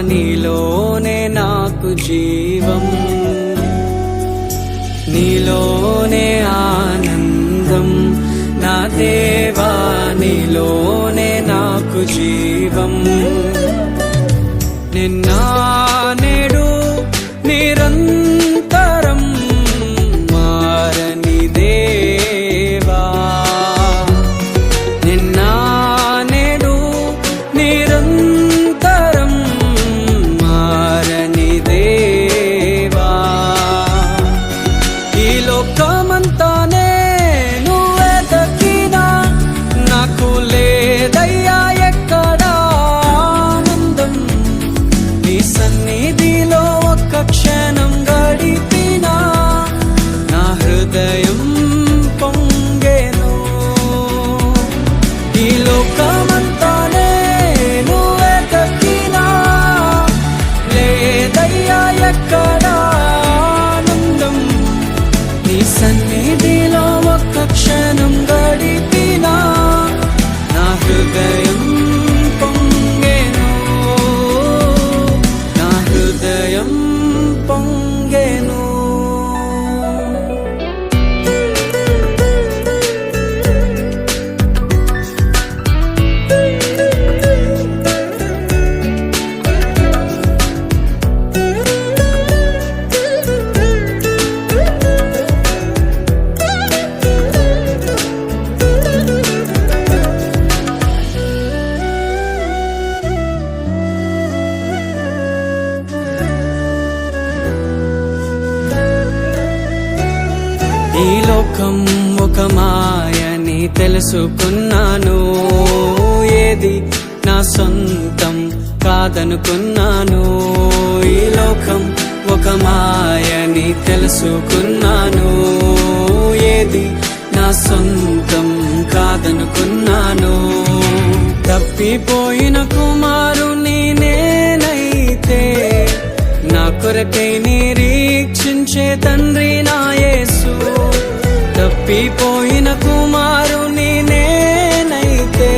నీలోనే నాకు జీవం, నీలోనే ఆనందం, నా దేవా నీలోనే నాకు జీవం. నిన్న నేడు నిరంతరం మారని దేవా, నిన్న నేడు నిరంతరం మారని దేవా. ఈ లోకమంతానే నువ్వే దక్కినా నాకు లేదయ్యా ఎక్కడా ఆనందం. నీ సన్నిధిలో ఒక్క క్షణం గడిపినా నా హృదయం పొంగెను. ఈ లోకమంతానే నువ్వే దక్కినా లేదయ్యా ఎక్కడా ఆనందం. నీ సన్నిధిలో ఒక్క క్షణం గడిపినా నా హృదయం పొంగెను, నా హృదయం పొంగెను. ఈ లోకం ఒక మాయని తెలుసుకున్నాను, ఏది నా సొంతం కాదనుకున్నాను. ఈ లోకం ఒక మాయని తెలుసుకున్నాను, ఏది నా సొంతం కాదనుకున్నాను. తప్పిపోయిన కుమారుని నేనైతే నా కొరకై నిరీక్షించే తండ్రి నా యేసు. తప్పిపోయిన కుమారుని నేనైతే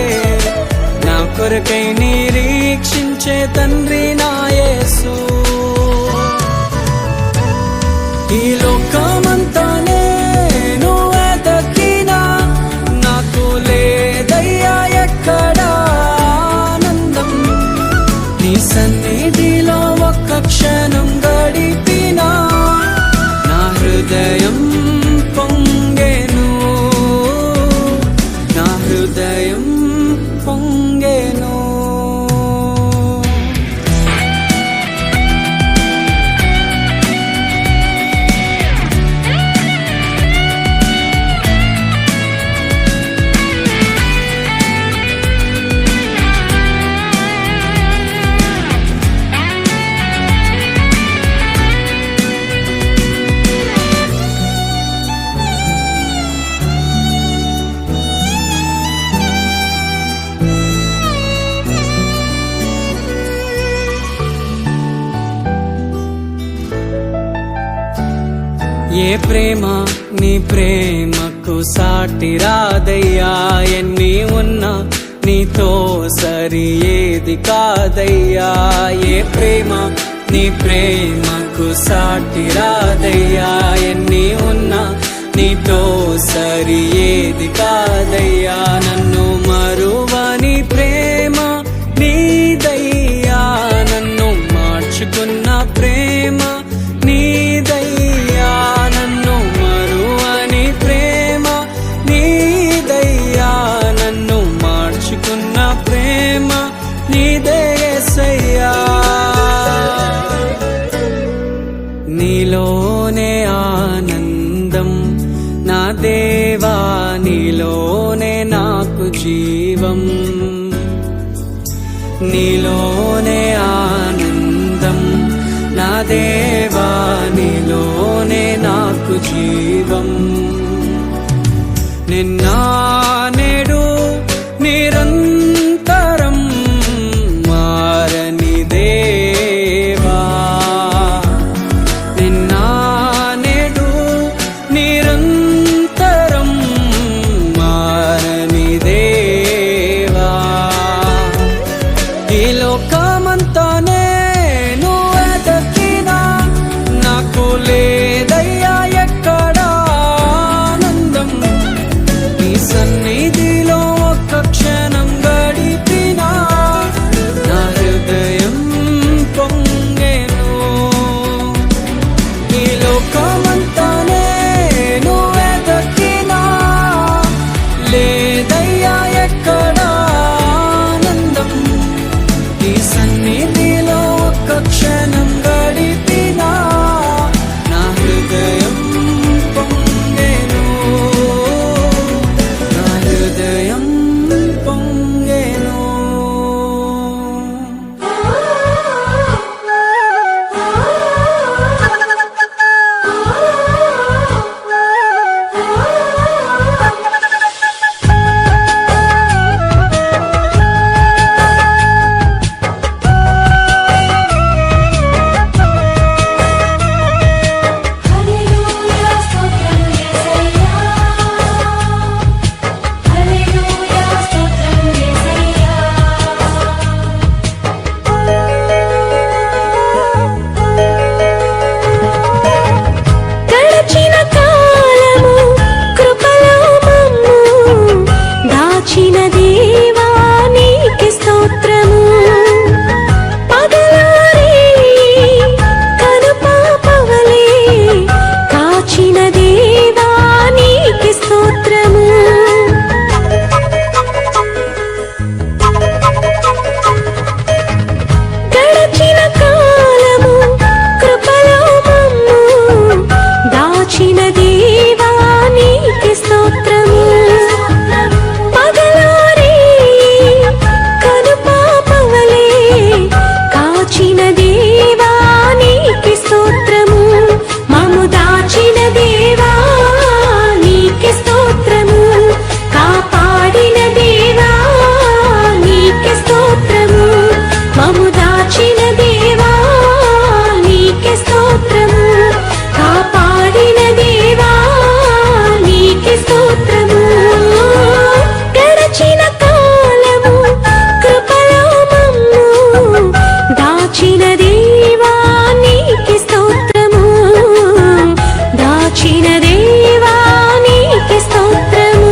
నా కొరకై నిరీక్షించే తండ్రి నా యేసు. ఈ లోకమంతానే నువ్వే దక్కినా నాకు లేదయ్యా ఎక్కడా ఆనందం. నీ సన్నిధిలో ఒక్క క్షణం గడిపినా నా హృదయం పొంగెను, నా హృదయం పొంగెను. ఏ ప్రేమ నీ ప్రేమకు సాటి రాదయ్యా, ఎన్ని ఉన్నా నీతో సరి ఏది కాదయ్యా. ఏ ప్రేమ నీ ప్రేమకు సాటి రాదయ్యా, ఎన్ని ఉన్నా నీతో సరి ఏది కాదయ్యా. నన్ను మరువని ప్రేమ నీదయ్యా, నన్ను మార్చుకున్న ప్రేమ నీదయ్యా. నన్ను మరువని ప్రేమ నీదయ్యా, నన్ను మార్చుకున్న ప్రేమ నీదే యేసయ్యా. నీలోనే ఆనందం, నా దేవా నీలోనే నాకు జీవం, నీలోనే ఆనందం, నా దేవా నీలోనే నాకు జీవం. నిన్న నేడు నిరంతరం మారని దేవా, నిన్న నేడు నిరంతరం మారని దేవా. ఈ లోక దాచిన దేవా నీకి స్తోత్రము, దాచిన దేవా నీకి స్తోత్రము.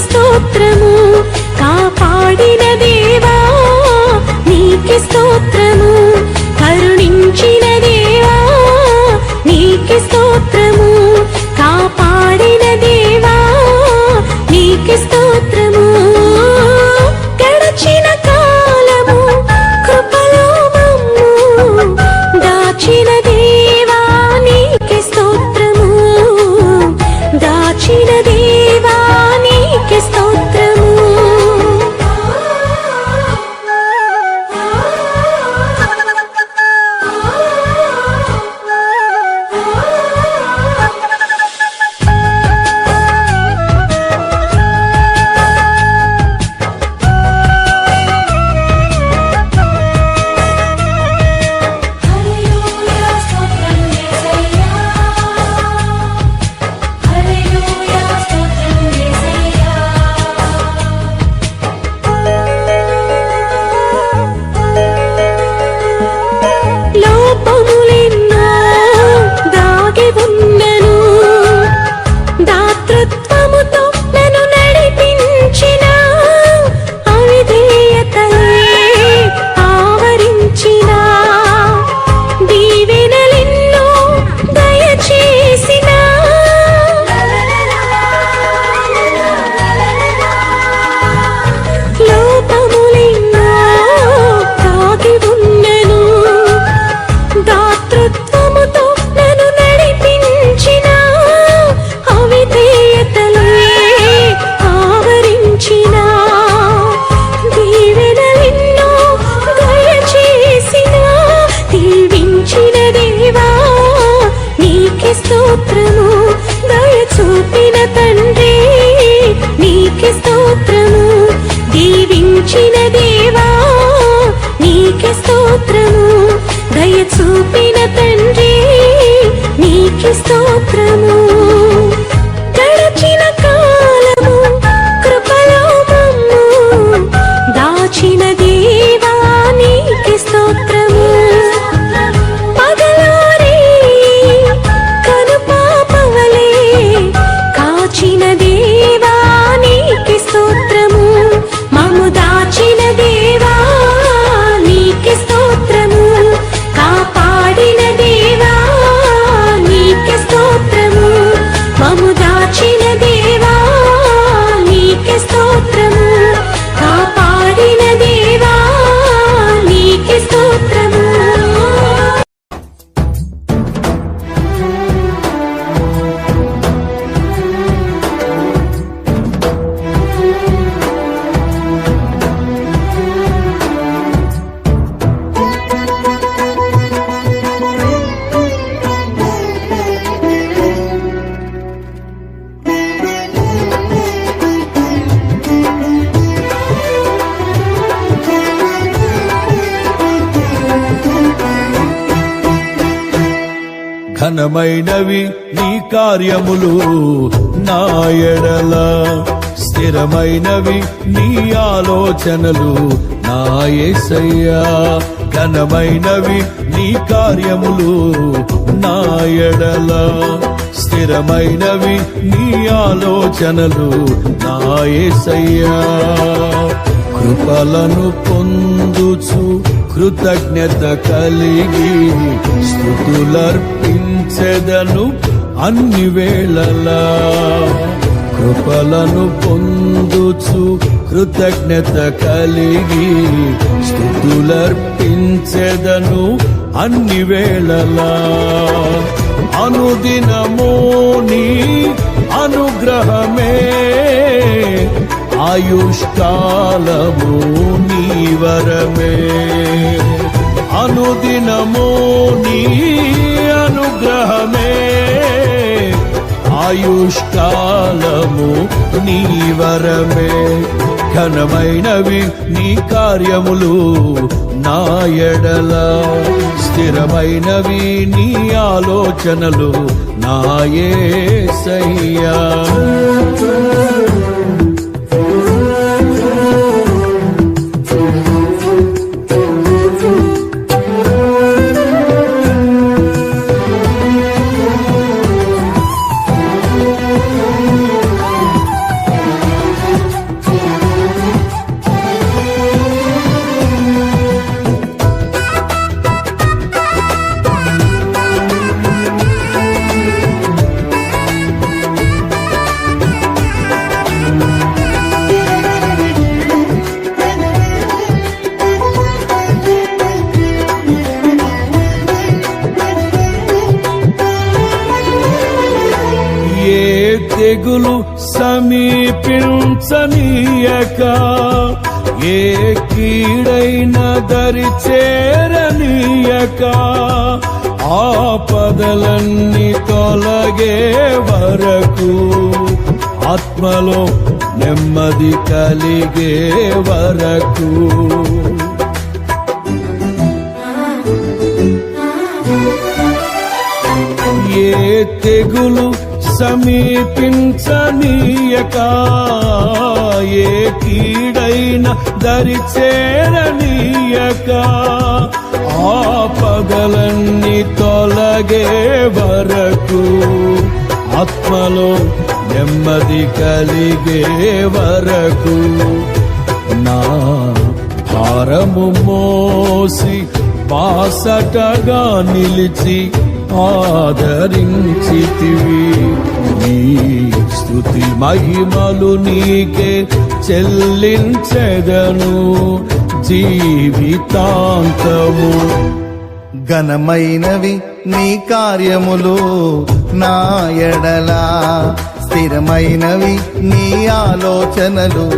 స్తోత్రము కాపాడిన దేవా నీకి స్తోత్రము, కరుణించిన దేవా నీకి స్తోత్రము, కాపాడిన దేవా నీకి స్తోత్రము. గడచిన కాలము కృపలో మమ్ము దాచిన దేవా నీకి స్తోత్రము, దాచిన దేవా నీకి స్తోత్రము. స్తోత్రము దయ చూపిన తండ్రి నీకి స్తోత్రము, దీవించిన దేవా నీకి స్తోత్రము, దయ చూపిన తండ్రి నీకి స్తోత్రము. గడచిన కాలము కృపలో మమ్ము దాచిన దేవా నీకి స్తోత్రము, కాచిన దేవా నీకి స్తోత్రము, మమ్ము దాచిన దేవా నీకి స్తోత్రము, కాపాడిన దేవా నీకి స్తోత్రము, మమ్ము దాచిన దేవా నీకి స్తోత్రము, కాపాడిన దేవా నీకి స్తోత్రము. ఘనమైనవి నీ కార్యములు నా ఎడల స్థిరమైనవి నీ ఆలోచనలు నా యేసయ్యా. ఘనమైనవి నీ కార్యములు నా ఎడల, స్థిరమైనవి నీ ఆలోచనలు నా యేసయ్యా. కృపలను పొందుచు కృతజ్ఞత కలిగి స్తుతులర్పించెదను అన్ని వేళలా. కృపలను పొందుచు కృతజ్ఞత కలిగి స్తుతులర్పించెదను అన్ని వేళలా. అనుదినము నీ అనుగ్రహమే ఆయుష్కాలము నీ వరమే. అనుదినము నీ అనుగ్రహమే ఆయుష్కాలము నీ వరమే. ఘనమైనవి నీ కార్యములు నా ఎడల, స్థిరమైనవి నీ ఆలోచనలు నా యేసయ్యా. తెగులు సమీపించనీయక, ఏ కీడైన దరి చేరనీయక, ఆపదలన్నీ తొలగే వరకు, ఆత్మలో నెమ్మది కలిగే వరకు. ఏ తెగులు సమీపించనీయక, ఏ కీడైన దరి చేరనీయక, ఆపదలన్నీ తొలగే వరకు, ఆత్మలో నెమ్మది కలిగే వరకు. నా భారము మోసి బాసటగా నిలిచి ఆదరించితివి. నీ స్తుతి మహిమలు నీకే చెల్లించెదను జీవితాంతము. ఘనమైనవి నీ కార్యములు నా ఎడల, స్థిరమైనవి నీ ఆలోచనలు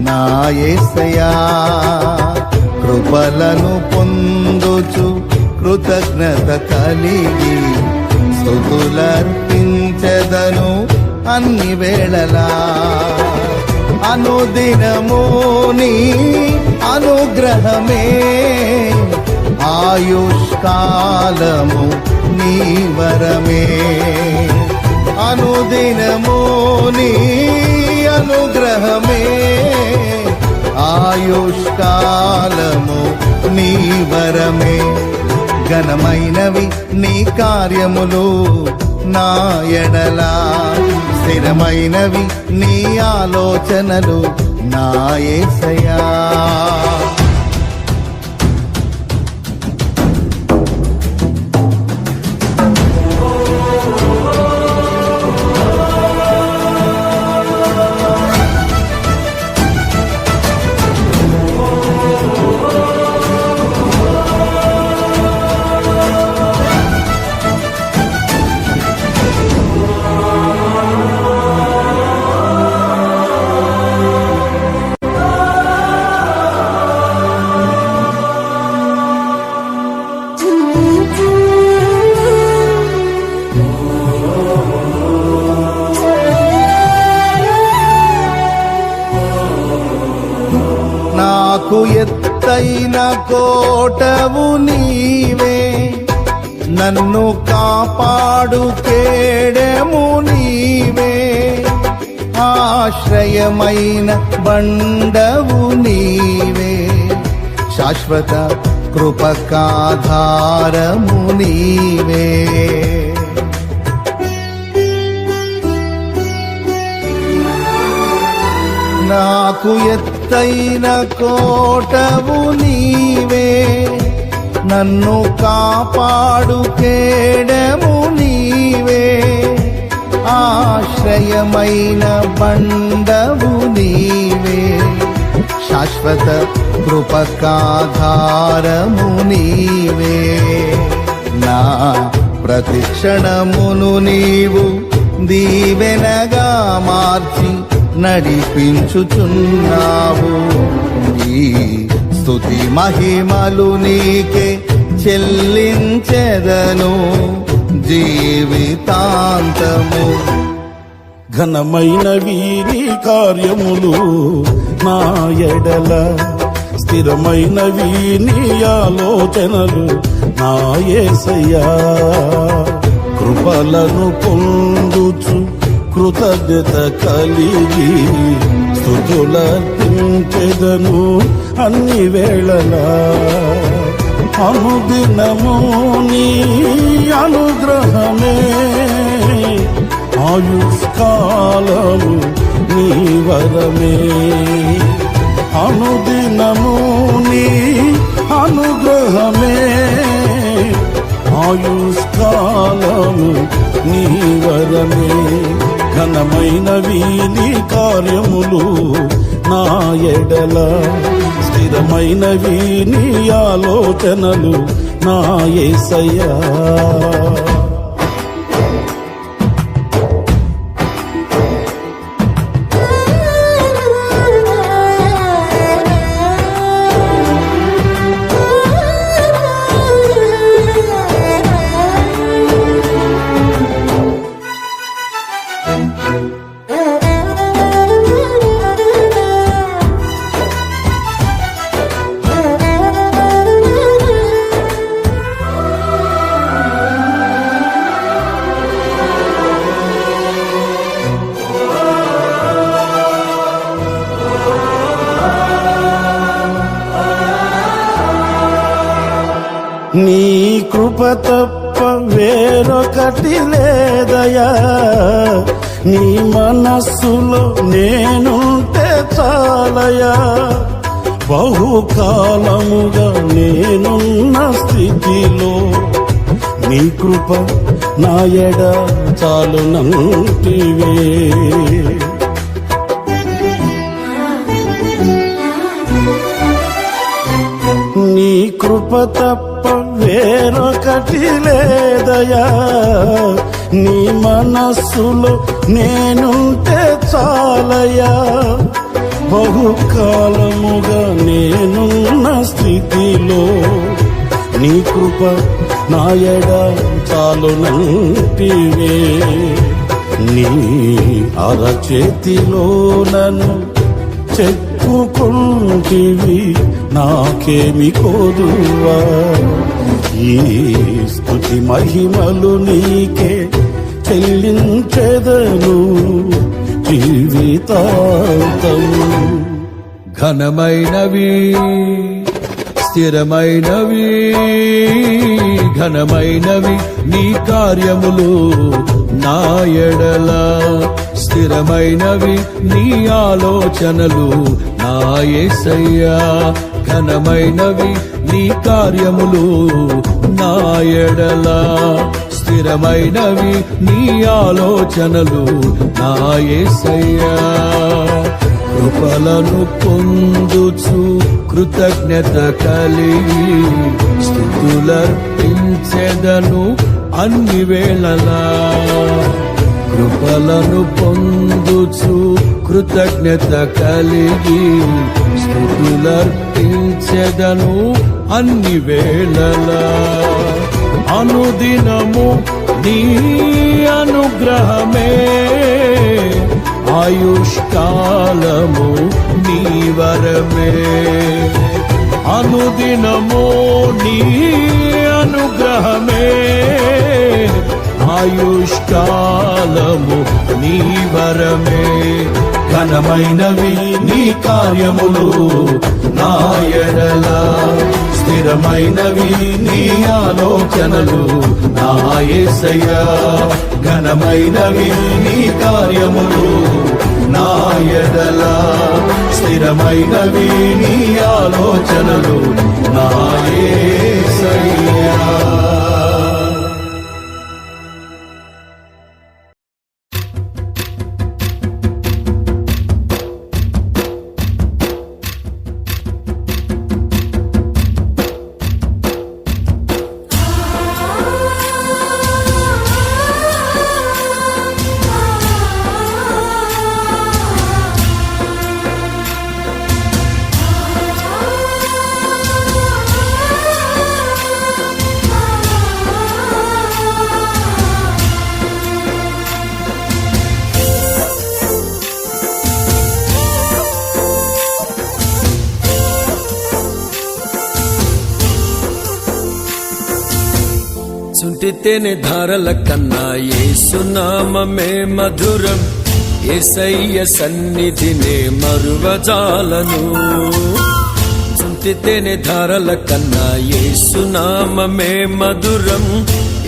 నా యేసయ్యా. కృపలను పొందుచు కృతజ్ఞత కలిగి స్తుతులర్పించెదను అన్ని వేళలా. అనుదినము నీ అనుగ్రహమే ఆయుష్కాలము నీ వరమే. అనుదినము నీ అనుగ్రహమే ఆయుష్కాలము నీ వరమే. ఘనమైనవి నీ కార్యములు నా ఎడల, స్థిరమైనవి నీ ఆలోచనలు నా యేసయ్యా. నాకు ఎత్తైన కోటవు నీవే, నన్ను కాపాడు కేడెము నీవే. ఆశ్రయమైన బండవు నీవే, శాశ్వత కృపకాధారము నీవే. నాకు ఎత్తైన కోటవు నీవే, నన్ను కాపాడు కేడము నీవే, ఆశ్రయమైన బండవు నీవే, శాశ్వత కృపకాధారము నీవే. నా ప్రతిక్షణమును నీవు దీవెనగా మార్చి నడిపించుచున్నావు. ఈ స్తుతి మహిమలు నీకే చెల్లించెదను జీవితాంతము. ఘనమైన వీరి కార్యములు నా ఎడల, స్థిరమైన వీని ఆలోచనలు నా యేసయ్యా. కృపలను పొందుచు కృతజ్ఞత కలిగి స్తుతులర్పించెదను అన్ని వేళలా. అనుదినము నీ అనుగ్రహమే, ఆయుష్కాలము నీ వరమే. అనుదినము నీ అనుగ్రహమే, ఆయుష్కాలము నీ వరమే. ఘనమైన వీని కార్యములు నా ఎడల, స్థిరమైన వీని ఆలోచనలు నా యేసయ్యా. నీ కృప తప్ప వేరొకటి లేదయా, నీ మనస్సులో నేనుంటే చాలయా. బహుకాలముగా నేనున్న స్థితిలో నీ కృప నా ఎడ చాలునంటివే. నీ కృప తప్ప వేరొకటి లేదయా, నీ మనస్సులో నేనుంటే చాలయా. బహుకాలముగా నేనున్న స్థితిలో నీ కృప నా ఎడ చాలునంటివే. నీ అరచేతిలో నన్ను చెప్పుకుంటివి, నాకేమి కోదువా. ఈ స్తుతి మహిమలు నీకే చెల్లించెదను జీవితాంతము. ఘనమైనవి స్థిరమైనవి, ఘనమైనవి నీ కార్యములు నా ఎడల, స్థిరమైనవి నీ ఆలోచనలు నా యేసయ్యా. ఘనమైనవి నీ కార్యములు నా ఎడల, స్థిరమైనవి నీ ఆలోచనలు నా యేసయ్యా. కృపలను పొందుచు కృతజ్ఞత కలిగి స్తుతులర్పించెదను అన్ని వేళలా. కృపలను పొందుచు కృతజ్ఞత కలిగి స్తుతులర్పించెదను అన్ని వేళలా. అనుదినము నీ అనుగ్రహమే, ఆయుష్కాలము నీ వరమే. అనుదినము నీ అనుగ్రహమే, ఆయుష్కాలము నీ నీ వరమే. ఘనమైనవి నీ కార్యములు నా ఎడల, స్థిరమైనవి నీ ఆలోచనలు నా యేసయ్యా. ఘనమైనవి నీ కార్యములు నా ఎడల, స్థిరమైనవి నీ ఆలోచనలు నా యేసయ్యా. చుంటితేనే ధారల కన్నా యేసునామమే మధురం, యేసయ్య సన్నిధినే మరువజాలను. చుంటితేనే ధారల కన్నా యేసునామమే మధురం,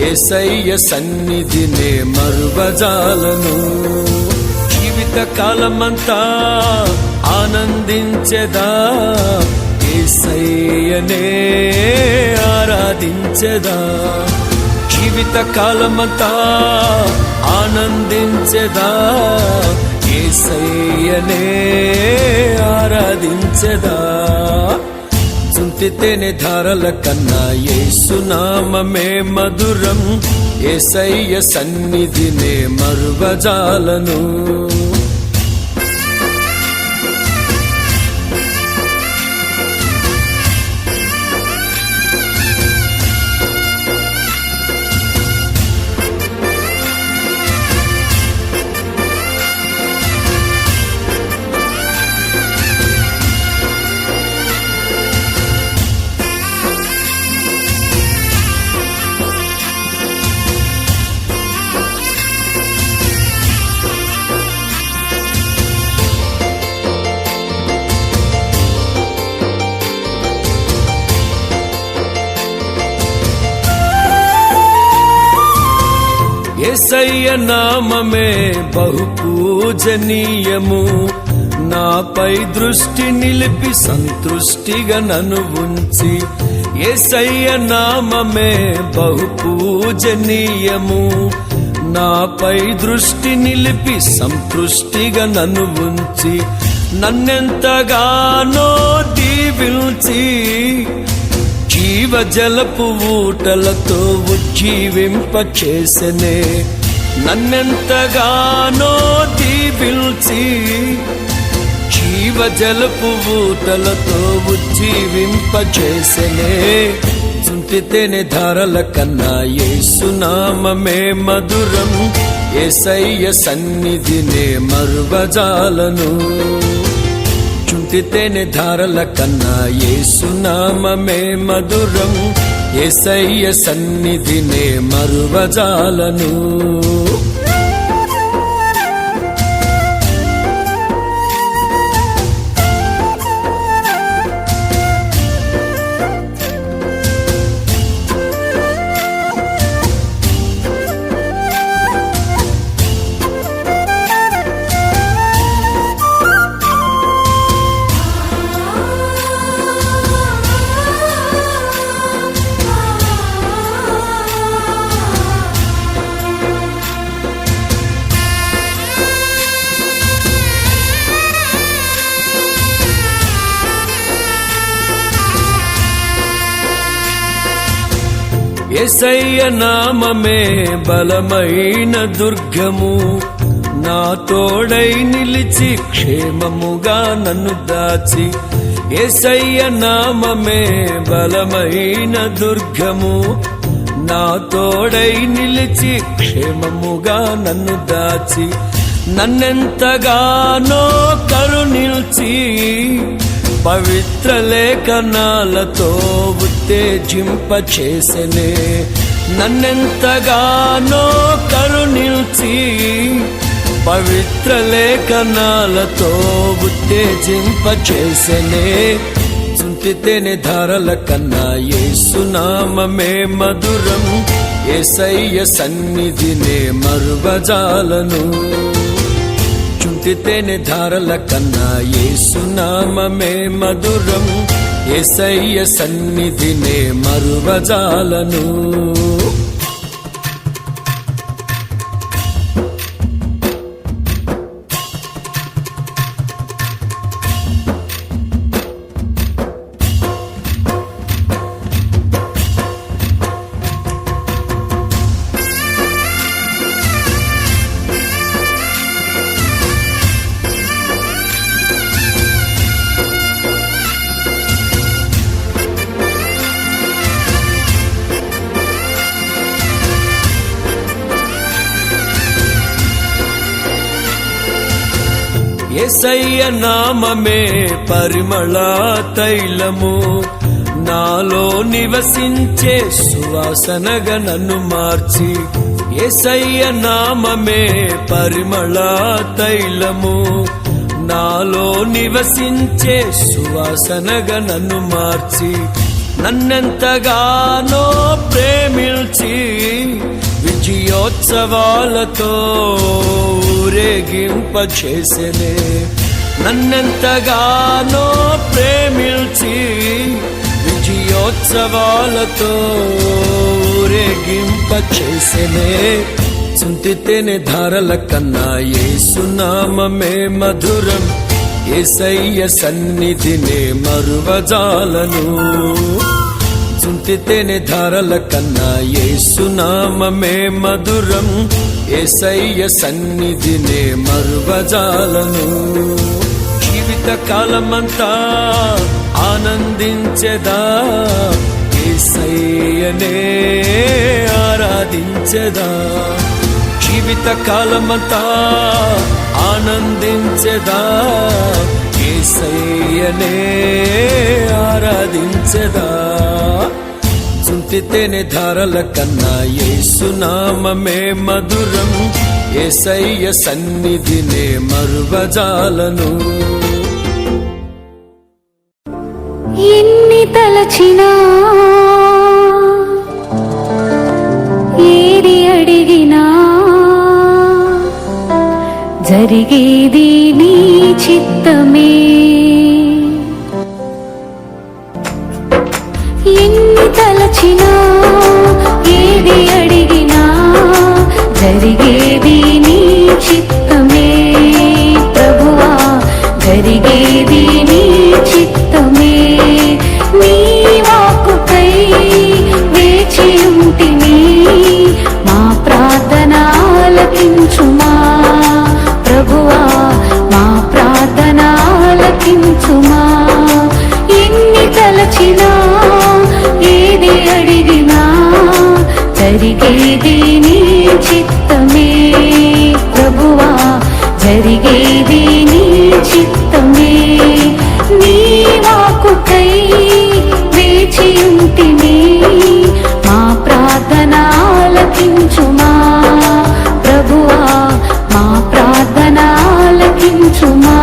యేసయ్య సన్నిధినే మరువజాలను. జీవిత కాలమంతా ఆనందించెదా, యేసయ్యనే ఆరాధించెదా. జీవిత కాలమంతా ఆనందించెదా, యేసయ్యనే ఆరాధించెదా. చుంటితేనే ధారల కన్నా యేసునామమే మధురం, యేసయ్య సన్నిధినే మరువజాలను. యేసయ్య నామమే బహు పూజనీయము, నాపై దృష్టి నిలిపి సంతృష్టిగా నన్ను ఉంచి. యేసయ్య నామమే బహు పూజనీయము, నాపై దృష్టి నిలిపి సంతృష్టిగా నన్ను ఉంచి. నన్నెంతగానో దీవించి జీవజలపు ఊటలతో ఉజ్జీవింపచేసెనే. నన్నెంతగానో దీవించి జీవజలపు ఊటలతో ఉజ్జీవింపచేసెనే. చుంటితేనే ధారల కన్నా యేసునామమే మధురం, యేసయ్య సన్నిధినే మరువజాలను. చుంటితేనే ధారల కన్నా యేసునామమే మధురం, యేసయ్య సన్నిధినే మరువజాలను. యేసయ్య నామమే బలమైన దుర్గము, నా తోడై నిలిచి క్షేమముగా నన్ను దాచి. యేసయ్య నామమే బలమైన దుర్గము, నా తోడై నిలిచి క్షేమముగా నన్ను దాచి. నన్నెంతగానో కరుణించి పవిత్ర లేఖనాలతో ఉత్తేజింపచేసెనే. నన్నెంతగానో కరుణించి పవిత్ర లేఖనాలతో ఉత్తేజింపచేసెనే చుంటితేనే ధారల కన్నా యేసునామమే మధురం యేసయ్య సన్నిధినే మరువజాలను చుంటితేనే ధారల కన్నా యేసునామమే మధురం యేసయ్య సన్నిధినే మరువజాలను యేసయ్య నామమే పరిమళ తైలము నాలో నివసించే సువాసనగా నన్ను మార్చి యేసయ్య నామమే పరిమళ తైలము నాలో నివసించే సువాసనగా నన్ను మార్చి నన్నెంతగానో ప్రేమించి విజయోత్సవాలతో ఊరేగింపచేసెనే నన్నెంతగానో ప్రేమించి విజయోత్సవాలతో ఊరేగింపచేసెనే చుంటితేనే ధారల కన్నా యేసునామమే మధురం యేసయ్య సన్నిధినే మరువజాలను చుంటితేనే ధారల కన్నా యేసునామమే మధురం యేసయ్య సన్నిధినే మరువజాలను జీవిత కాలమంతా ఆనందించెదా యేసయ్యనే ఆరాధించెదా జీవిత కాలమంతా ఆనందించెదా యేసయ్యనే ఆరాధించెదా చుంటితేనే ధారల కన్నా యేసునామమే మధురం యేసయ్య సన్నిధినే మరువజాలను ఎన్ని తలచినా ఏది అడిగినా జరిగేది నీ చిత్తమే ఎన్ని తలచినా ఏది అడిగినా జరిగేది నీ చిత్తమే ప్రభువా జరిగేది నీ చిత్తమే నీ వాక్కుకై వేచియుంటిని మా ప్రార్థన ఆలకించుమా ప్రభువా మా ప్రార్థన ఆలకించుమా ఎన్ని తలచినా ఏది అడిగినా జరిగేది నీ చిత్తమే ప్రభువా జరిగేది నీ చిత్తమే నీ వాక్కుకై వేచియుంటిని మా ప్రార్థన ఆలకించుమా ప్రభువా మా ప్రార్థన ఆలకించుమా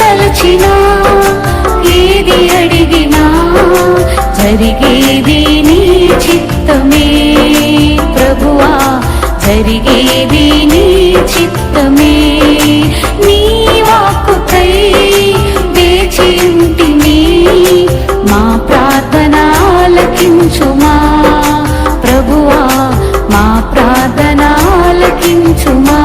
తలచినా ఏది అడిగినా జరిగేది నీ చిత్తమే ప్రభువా, జరిగేది నీ చిత్తమే. నీ వాక్కుకై వేచి ఉంటిని, మా ప్రార్థన ఆలకించుమా ప్రభువా, మా ప్రార్థన ఆలకించుమా.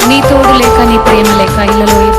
నీ తోడు లేక నీ ప్రేమ లేక ఇళ్ళలో ఈ